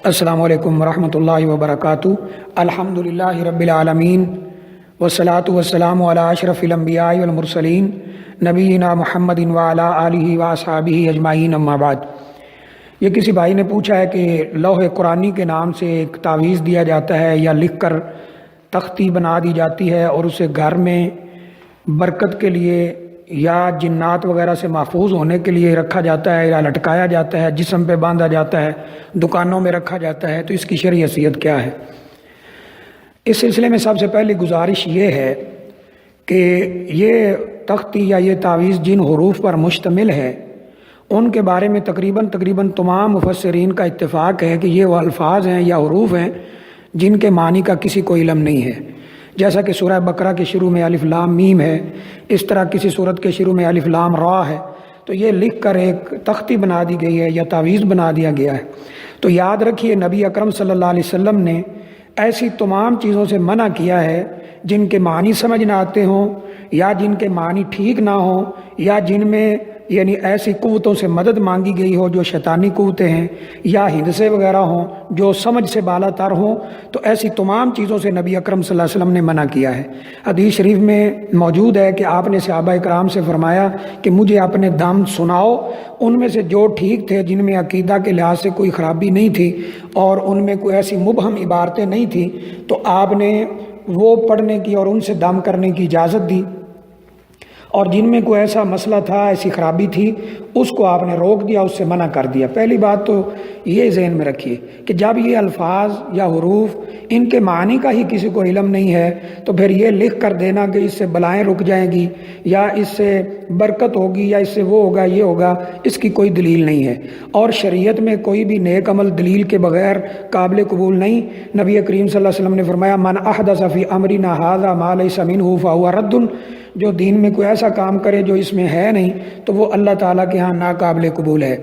السلام علیکم ورحمۃ اللہ وبرکاتہ۔ الحمد للہ رب العالمین والصلاة والسلام علی اشرف الانبیاء والمرسلین نبینا محمد وعلی آلہ واصحابہ اجمعین، اما بعد۔ یہ کسی بھائی نے پوچھا ہے کہ لوح قرآنی کے نام سے ایک تعویذ دیا جاتا ہے یا لکھ کر تختی بنا دی جاتی ہے اور اسے گھر میں برکت کے لیے یا جنات وغیرہ سے محفوظ ہونے کے لیے رکھا جاتا ہے یا لٹکایا جاتا ہے، جسم پہ باندھا جاتا ہے، دکانوں میں رکھا جاتا ہے، تو اس کی شرعی حیثیت کیا ہے؟ اس سلسلے میں سب سے پہلی گزارش یہ ہے کہ یہ تختی یا یہ تعویذ جن حروف پر مشتمل ہے ان کے بارے میں تقریباً تمام مفسرین کا اتفاق ہے کہ یہ وہ الفاظ ہیں یا حروف ہیں جن کے معنی کا کسی کو علم نہیں ہے۔ جیسا کہ سورہ بقرہ کے شروع میں الف لام میم ہے، اس طرح کسی صورت کے شروع میں الف لام را ہے، تو یہ لکھ کر ایک تختی بنا دی گئی ہے یا تعویذ بنا دیا گیا ہے۔ تو یاد رکھیے، نبی اکرم صلی اللہ علیہ وسلم نے ایسی تمام چیزوں سے منع کیا ہے جن کے معنی سمجھ نہ آتے ہوں یا جن کے معنی ٹھیک نہ ہوں یا جن میں یعنی ایسی قوتوں سے مدد مانگی گئی ہو جو شیطانی قوتیں ہیں یا ہندسے وغیرہ ہوں جو سمجھ سے بالا تر ہوں، تو ایسی تمام چیزوں سے نبی اکرم صلی اللہ علیہ وسلم نے منع کیا ہے۔ حدیث شریف میں موجود ہے کہ آپ نے صحابہ اکرام سے فرمایا کہ مجھے اپنے دم سناؤ، ان میں سے جو ٹھیک تھے، جن میں عقیدہ کے لحاظ سے کوئی خرابی نہیں تھی اور ان میں کوئی ایسی مبہم عبارتیں نہیں تھیں، تو آپ نے وہ پڑھنے کی اور ان سے دم کرنے کی اجازت دی، اور جن میں کوئی ایسا مسئلہ تھا، ایسی خرابی تھی، اس کو آپ نے روک دیا، اس سے منع کر دیا۔ پہلی بات تو یہ ذہن میں رکھیے کہ جب یہ الفاظ یا حروف ان کے معنی کا ہی کسی کو علم نہیں ہے تو پھر یہ لکھ کر دینا کہ اس سے بلائیں رک جائیں گی یا اس سے برکت ہوگی یا اس سے وہ ہوگا یہ ہوگا، اس کی کوئی دلیل نہیں ہے، اور شریعت میں کوئی بھی نیک عمل دلیل کے بغیر قابل قبول نہیں۔ نبی کریم صلی اللہ علیہ وسلم نے فرمایا من احدث فی امرنا ھذا ما لیس منہ فہو رد، جو دین میں کوئی ایسا کام کرے جو اس میں ہے نہیں تو وہ اللہ تعالیٰ کے ہاں ناقابل قبول ہے۔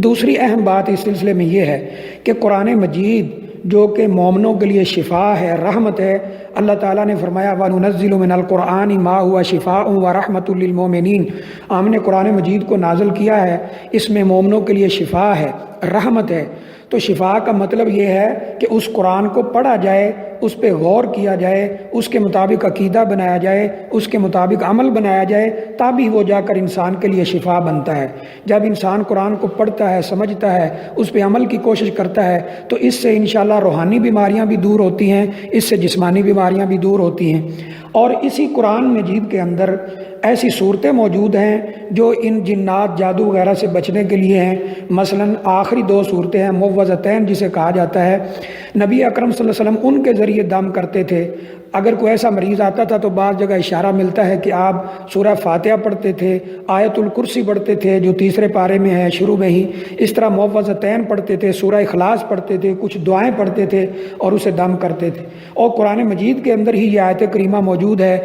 دوسری اہم بات اس سلسلے میں یہ ہے کہ قرآن مجید جو کہ مومنوں کے لیے شفا ہے، رحمت ہے، اللہ تعالیٰ نے فرمایا وَنُنَزِّلُ مِنَ الْقُرْآنِ مَا هُوَ شِفَاءٌ وَرَحْمَةٌ لِّلْمُؤْمِنِينَ، ہم نے قرآن مجید کو نازل کیا ہے، اس میں مومنوں کے لیے شفا ہے، رحمت ہے۔ تو شفا کا مطلب یہ ہے کہ اس قرآن کو پڑھا جائے، اس پہ غور کیا جائے، اس کے مطابق عقیدہ بنایا جائے، اس کے مطابق عمل بنایا جائے، تبھی وہ جا کر انسان کے لیے شفا بنتا ہے۔ جب انسان قرآن کو پڑھتا ہے، سمجھتا ہے، اس پہ عمل کی کوشش کرتا ہے تو اس سے انشاءاللہ روحانی بیماریاں بھی دور ہوتی ہیں، اس سے جسمانی بیماریاں بھی دور ہوتی ہیں۔ اور اسی قرآن مجید کے اندر ایسی صورتیں موجود ہیں جو ان جنات، جادو وغیرہ سے بچنے کے لیے ہیں۔ مثلا آخری دو صورتیں ہیں معوذتین جسے کہا جاتا ہے، نبی اکرم صلی اللہ علیہ وسلم ان کے ذریعے دم کرتے تھے۔ اگر کوئی ایسا مریض آتا تھا تو بعض جگہ اشارہ ملتا ہے کہ آپ سورہ فاتحہ پڑھتے تھے، آیت الکرسی پڑھتے تھے جو تیسرے پارے میں ہے شروع میں ہی، اس طرح معوذتین پڑھتے تھے، سورہ اخلاص پڑھتے تھے، کچھ دعائیں پڑھتے تھے اور اسے دم کرتے تھے۔ اور قرآن مجید کے اندر ہی یہ آیت کریمہ موجود ہے،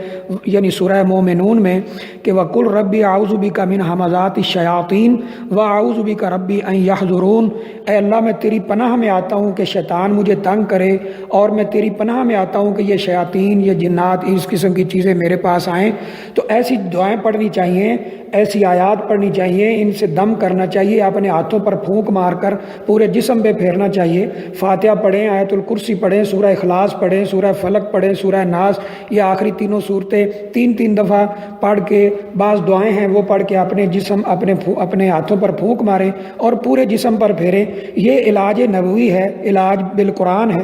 یعنی سورہ مومنون میں، کہ وَقُلْ رَبِّ أَعُوذُ بِكَ مِنْ ہَمَزَاتِ الشَّيَاطِينِ وَأَعُوذُ بِكَ رَبِّ أَنْ يَحْضُرُونَ، اے اللہ میں تیری پناہ میں آتا ہوں کہ شیطان مجھے تنگ کرے، اور میں تیری پناہ میں آتا ہوں کہ یہ شیاطین، یہ جنات، اس قسم کی چیزیں میرے پاس آئیں۔ تو ایسی دعائیں پڑھنی چاہیے، ایسی آیات پڑھنی چاہیے، ان سے دم کرنا چاہیے، اپنے ہاتھوں پر پھونک مار کر پورے جسم پہ پھیرنا چاہیے۔ فاتحہ پڑھیں، آیت الکرسی پڑھیں، سورہ اخلاص پڑھیں، سورہ فلق پڑھیں، سورہ ناس، یہ آخری تینوں صورتیں تین دفعہ پڑھ کے، بعض دعائیں ہیں وہ پڑھ کے اپنے جسم، اپنے ہاتھوں پر پھونک ماریں اور پورے جسم پر پھیریں۔ یہ علاج نبوی ہے، علاج بالقرآن ہے،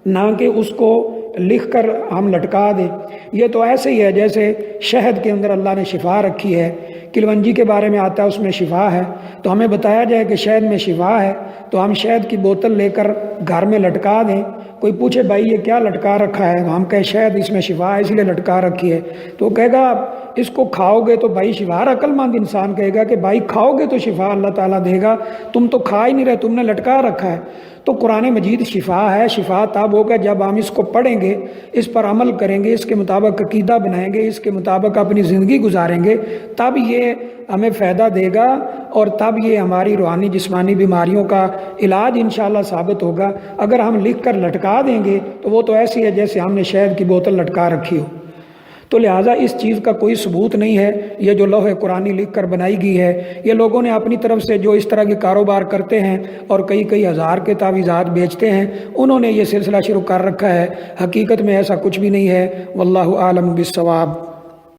نہ کہ اس کو لکھ کر ہم لٹکا دیں۔ یہ تو ایسے ہی ہے جیسے شہد کے اندر اللہ نے شفا رکھی ہے، کلونجی کے بارے میں آتا ہے اس میں شفا ہے، تو ہمیں بتایا جائے کہ شہد میں شفا ہے تو ہم شہد کی بوتل لے کر گھر میں لٹکا دیں۔ کوئی پوچھے بھائی یہ کیا لٹکا رکھا ہے، ہم کہیں شہد اس میں شفا ہے اس لیے لٹکا رکھی ہے، تو وہ کہے گا اس کو کھاؤ گے تو بھائی شفا، عقل مند انسان کہے گا کہ بھائی کھاؤ گے تو شفا اللہ تعالیٰ دے گا، تم تو کھا ہی نہیں رہے، تم نے لٹکا رکھا ہے۔ تو قرآن مجید شفا ہے، شفا تب ہوگا جب ہم اس کو پڑھیں گے، اس پر عمل کریں گے، اس کے مطابق عقیدہ بنائیں گے، اس کے مطابق اپنی زندگی گزاریں گے، تب یہ ہمیں فائدہ دے گا اور تب یہ ہماری روحانی جسمانی بیماریوں کا علاج انشاءاللہ ثابت ہوگا۔ اگر ہم لکھ کر لٹکا دیں گے تو وہ تو ایسی ہے جیسے ہم نے شہد کی بوتل لٹکا رکھی ہو۔ تو لہٰذا اس چیز کا کوئی ثبوت نہیں ہے، یہ جو لوح قرآنی لکھ کر بنائی گئی ہے، یہ لوگوں نے اپنی طرف سے جو اس طرح کے کاروبار کرتے ہیں اور کئی ہزار کے تعویذات بیچتے ہیں، انہوں نے یہ سلسلہ شروع کر رکھا ہے۔ حقیقت میں ایسا کچھ بھی نہیں ہے۔ واللہ عالم بالصواب۔